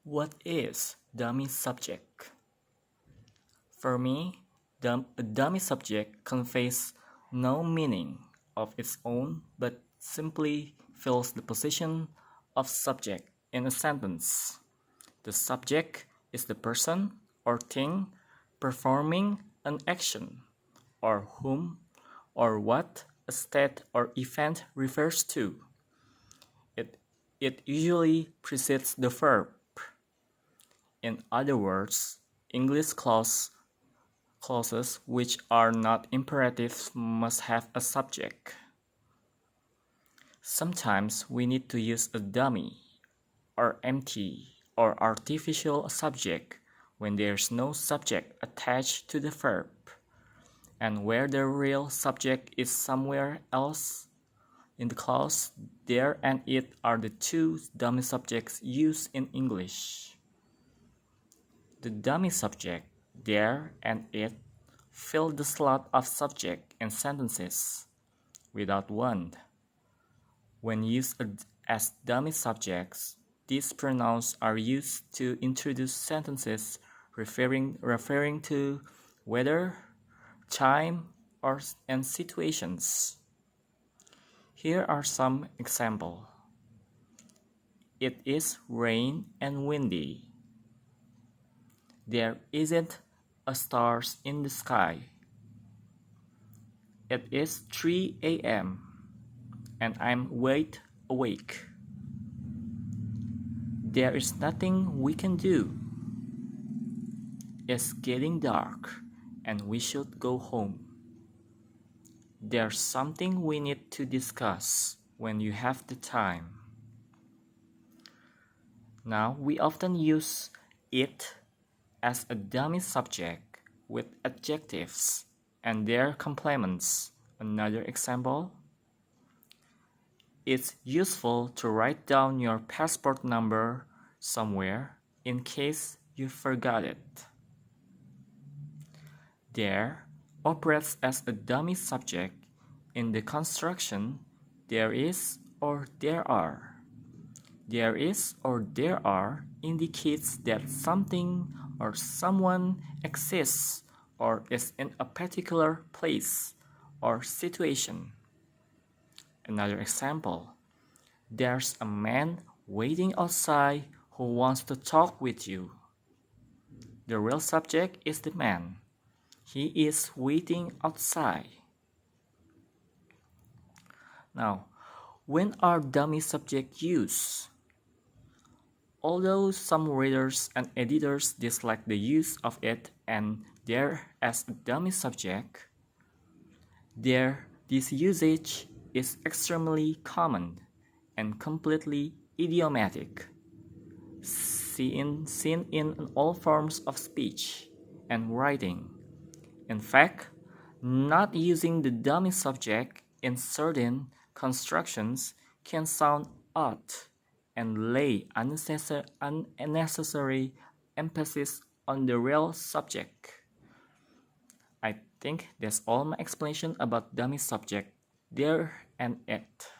What is dummy subject? For me, a dummy subject conveys no meaning of its own but simply fills the position of subject in a sentence. The subject is the person or thing performing an action, or whom or what a state or event refers to. It usually precedes the verb. In other words, English clauses which are not imperatives must have a subject. Sometimes we need to use a dummy, or empty, or artificial subject when there's no subject attached to the verb, and where the real subject is somewhere else in the clause. There and it are the two dummy subjects used in English. The dummy subject, there and it, fill the slot of subject in sentences without one. When used as dummy subjects, these pronouns are used to introduce sentences referring to weather, time, and situations. Here are some examples. It is rain and windy. There isn't a stars in the sky. It is 3 a.m. and I'm wide awake. There is nothing we can do. It's getting dark and we should go home. There's something we need to discuss when you have the time. Now, we often use it as a dummy subject with adjectives and their complements. Another example: it's useful to write down your passport number somewhere in case you forgot it. There operates as a dummy subject in the construction there is or there are. There is or there are indicates that something or someone exists or is in a particular place or situation. Another example: there's a man waiting outside who wants to talk with you. The real subject is the man. He is waiting outside. Now, when are dummy subjects used? Although some readers and editors dislike the use of it and there as a dummy subject, this usage is extremely common and completely idiomatic, seen in all forms of speech and writing. In fact, not using the dummy subject in certain constructions can sound odd and lay unnecessary emphasis on the real subject. I think that's all my explanation about dummy subject, there and it.